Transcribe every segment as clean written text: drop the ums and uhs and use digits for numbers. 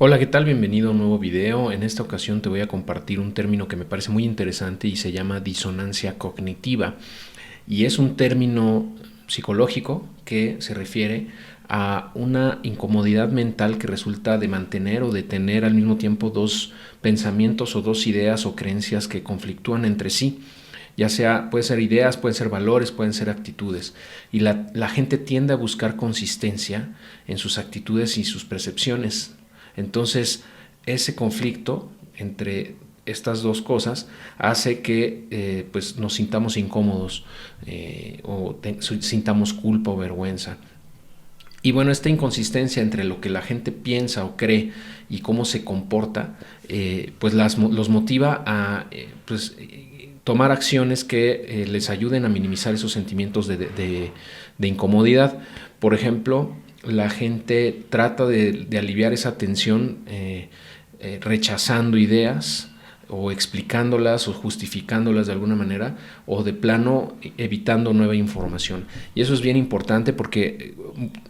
Hola, ¿qué tal? Bienvenido a un nuevo video. En esta ocasión te voy a compartir un término que me parece muy interesante y se llama disonancia cognitiva. Y es un término psicológico que se refiere a una incomodidad mental que resulta de mantener o de tener al mismo tiempo dos pensamientos o dos ideas o creencias que conflictúan entre sí. Ya sea, pueden ser ideas, pueden ser valores, pueden ser actitudes. Y la gente tiende a buscar consistencia en sus actitudes y sus percepciones. Entonces, ese conflicto entre estas dos cosas hace que pues nos sintamos incómodos sintamos culpa o vergüenza. Y bueno, esta inconsistencia entre lo que la gente piensa o cree y cómo se comporta, pues los motiva a tomar acciones que les ayuden a minimizar esos sentimientos de incomodidad. Por ejemplo, la gente trata de aliviar esa tensión rechazando ideas o explicándolas o justificándolas de alguna manera, o de plano evitando nueva información. Y eso es bien importante porque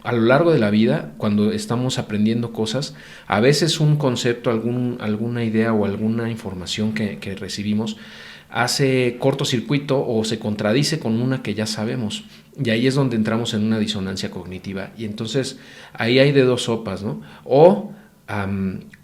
a lo largo de la vida, cuando estamos aprendiendo cosas, a veces un concepto, alguna idea o alguna información que recibimos hace cortocircuito o se contradice con una que ya sabemos. Y ahí es donde entramos en una disonancia cognitiva. Y entonces ahí hay de dos sopas, ¿no? O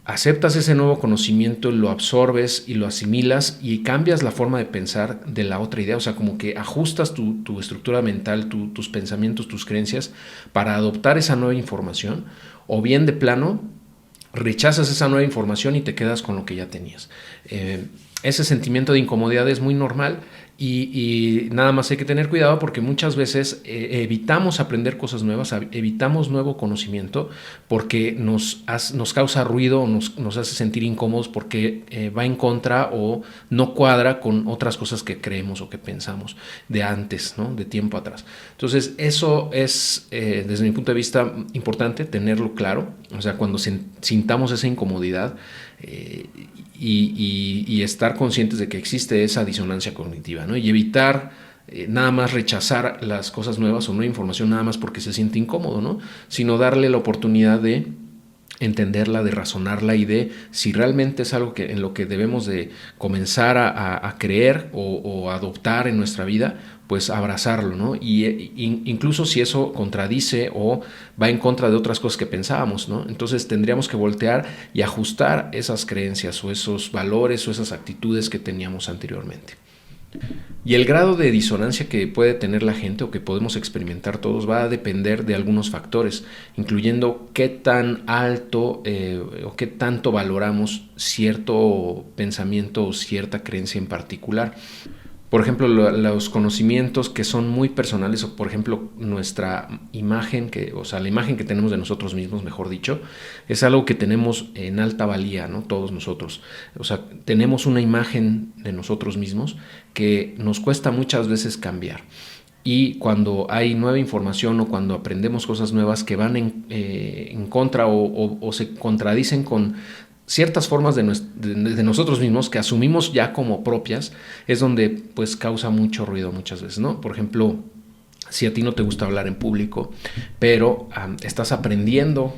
aceptas ese nuevo conocimiento, lo absorbes y lo asimilas y cambias la forma de pensar de la otra idea. O sea, como que ajustas tu estructura mental, tus pensamientos, tus creencias para adoptar esa nueva información. O bien de plano rechazas esa nueva información y te quedas con lo que ya tenías. Ese sentimiento de incomodidad es muy normal y nada más hay que tener cuidado porque muchas veces evitamos aprender cosas nuevas, evitamos nuevo conocimiento porque nos causa ruido o nos hace sentir incómodos porque va en contra o no cuadra con otras cosas que creemos o que pensamos de antes, ¿no? De tiempo atrás. Entonces eso es desde mi punto de vista importante tenerlo claro. O sea, cuando sintamos esa incomodidad y estar conscientes de que existe esa disonancia cognitiva, ¿no? Y evitar nada más rechazar las cosas nuevas o nueva información nada más porque se siente incómodo, ¿no? Sino darle la oportunidad de entenderla, de razonarla y de si realmente es algo en lo que debemos de comenzar a creer o adoptar en nuestra vida, pues abrazarlo, ¿no? Y incluso si eso contradice o va en contra de otras cosas que pensábamos, ¿no? Entonces tendríamos que voltear y ajustar esas creencias o esos valores o esas actitudes que teníamos anteriormente. Y el grado de disonancia que puede tener la gente o que podemos experimentar todos va a depender de algunos factores, incluyendo qué tan alto o qué tanto valoramos cierto pensamiento o cierta creencia en particular. Por ejemplo, los conocimientos que son muy personales, o por ejemplo, nuestra imagen, o sea, la imagen que tenemos de nosotros mismos, mejor dicho, es algo que tenemos en alta valía, ¿no? Todos nosotros. O sea, tenemos una imagen de nosotros mismos que nos cuesta muchas veces cambiar. Y cuando hay nueva información o cuando aprendemos cosas nuevas que van en contra o se contradicen con ciertas formas de nosotros mismos que asumimos ya como propias, es donde pues causa mucho ruido muchas veces, ¿no? Por ejemplo, si a ti no te gusta hablar en público, pero estás aprendiendo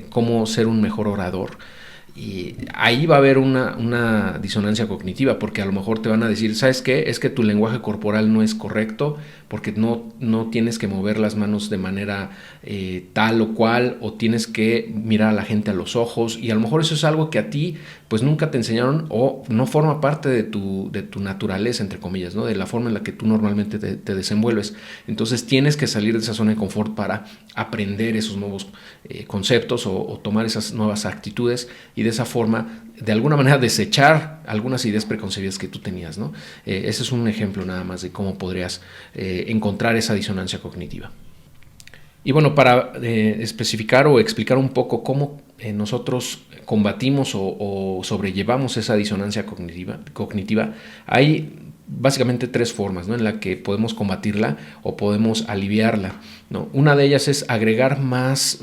cómo ser un mejor orador, y ahí va a haber una disonancia cognitiva, porque a lo mejor te van a decir, ¿sabes qué? Es que tu lenguaje corporal no es correcto, porque no tienes que mover las manos de manera tal o cual, o tienes que mirar a la gente a los ojos, y a lo mejor eso es algo que a ti pues nunca te enseñaron o no forma parte de tu naturaleza, entre comillas, ¿no? De la forma en la que tú normalmente te desenvuelves. Entonces tienes que salir de esa zona de confort para aprender esos nuevos conceptos o tomar esas nuevas actitudes y de esa forma, de alguna manera, desechar algunas ideas preconcebidas que tú tenías, ¿no? Ese es un ejemplo nada más de cómo podrías encontrar esa disonancia cognitiva. Y bueno, para especificar o explicar un poco cómo nosotros combatimos o sobrellevamos esa disonancia cognitiva, hay básicamente tres formas, ¿no? En la que podemos combatirla o podemos aliviarla, ¿no? Una de ellas es agregar más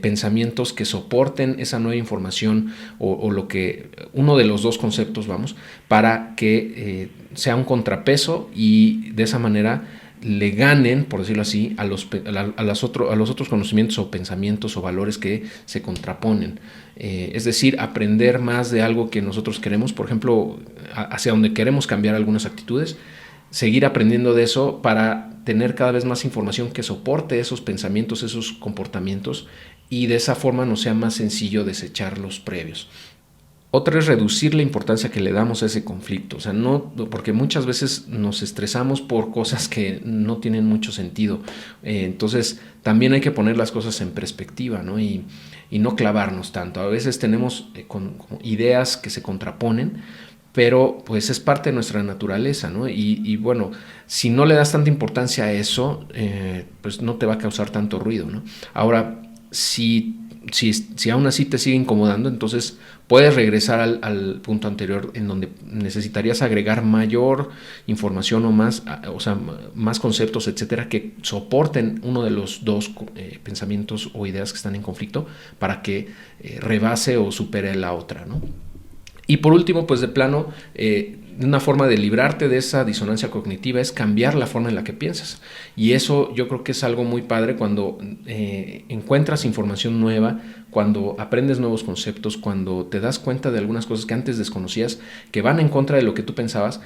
pensamientos que soporten esa nueva información o lo que uno de los dos conceptos, vamos, para que sea un contrapeso y de esa manera le ganen, por decirlo así, a los otros conocimientos o pensamientos o valores que se contraponen. Es decir, aprender más de algo que nosotros queremos, por ejemplo, hacia donde queremos cambiar algunas actitudes, seguir aprendiendo de eso para tener cada vez más información que soporte esos pensamientos, esos comportamientos, y de esa forma nos sea más sencillo desechar los previos. Otra es reducir la importancia que le damos a ese conflicto, o sea, no, porque muchas veces nos estresamos por cosas que no tienen mucho sentido. Entonces, también hay que poner las cosas en perspectiva, ¿no? Y no clavarnos tanto. A veces tenemos con ideas que se contraponen, pero pues es parte de nuestra naturaleza, ¿no? Y bueno, si no le das tanta importancia a eso, pues no te va a causar tanto ruido, ¿no? Ahora, si aún así te sigue incomodando, entonces puedes regresar al punto anterior, en donde necesitarías agregar mayor información o sea, más conceptos, etcétera, que soporten uno de los dos pensamientos o ideas que están en conflicto para que rebase o supere la otra, ¿no? Y por último, pues de plano, una forma de librarte de esa disonancia cognitiva es cambiar la forma en la que piensas. Y eso yo creo que es algo muy padre cuando encuentras información nueva, cuando aprendes nuevos conceptos, cuando te das cuenta de algunas cosas que antes desconocías, que van en contra de lo que tú pensabas.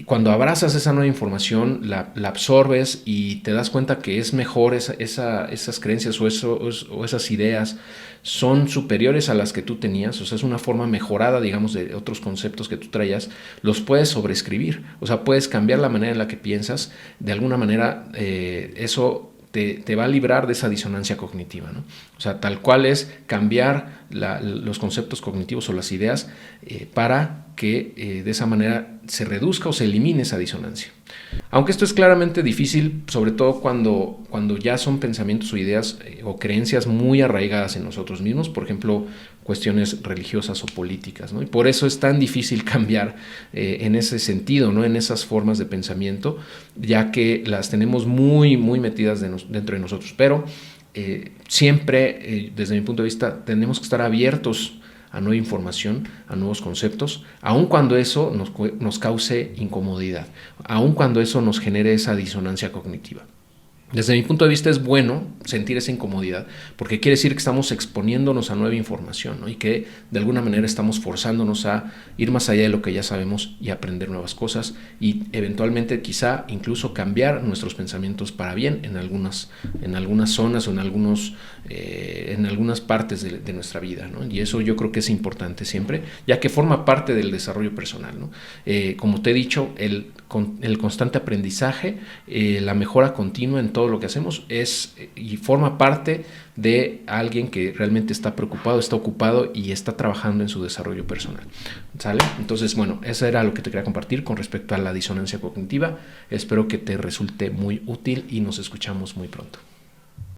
Cuando abrazas esa nueva información, la absorbes y te das cuenta que es mejor esas creencias o esas ideas son superiores a las que tú tenías, o sea, es una forma mejorada, digamos, de otros conceptos que tú traías, los puedes sobreescribir, o sea, puedes cambiar la manera en la que piensas, de alguna manera eso te va a librar de esa disonancia cognitiva, ¿no? O sea, tal cual es cambiar los conceptos cognitivos o las ideas para que de esa manera se reduzca o se elimine esa disonancia. Aunque esto es claramente difícil, sobre todo cuando ya son pensamientos o ideas o creencias muy arraigadas en nosotros mismos, por ejemplo, cuestiones religiosas o políticas, ¿no? Y por eso es tan difícil cambiar en ese sentido, ¿no? En esas formas de pensamiento, ya que las tenemos muy, muy metidas dentro de nosotros. Pero siempre, desde mi punto de vista, tenemos que estar abiertos a nueva información, a nuevos conceptos, aun cuando eso nos cause incomodidad, aun cuando eso nos genere esa disonancia cognitiva. Desde mi punto de vista es bueno sentir esa incomodidad, porque quiere decir que estamos exponiéndonos a nueva información, ¿no? Y que de alguna manera estamos forzándonos a ir más allá de lo que ya sabemos y aprender nuevas cosas, y eventualmente quizá incluso cambiar nuestros pensamientos para bien en algunas zonas o en algunas partes de nuestra vida, ¿no? Y eso yo creo que es importante siempre, ya que forma parte del desarrollo personal, ¿no? Como te he dicho, el constante aprendizaje, la mejora continua en todo lo que hacemos y forma parte de alguien que realmente está preocupado, está ocupado y está trabajando en su desarrollo personal. ¿Sale? Entonces, bueno, eso era lo que te quería compartir con respecto a la disonancia cognitiva. Espero que te resulte muy útil y nos escuchamos muy pronto.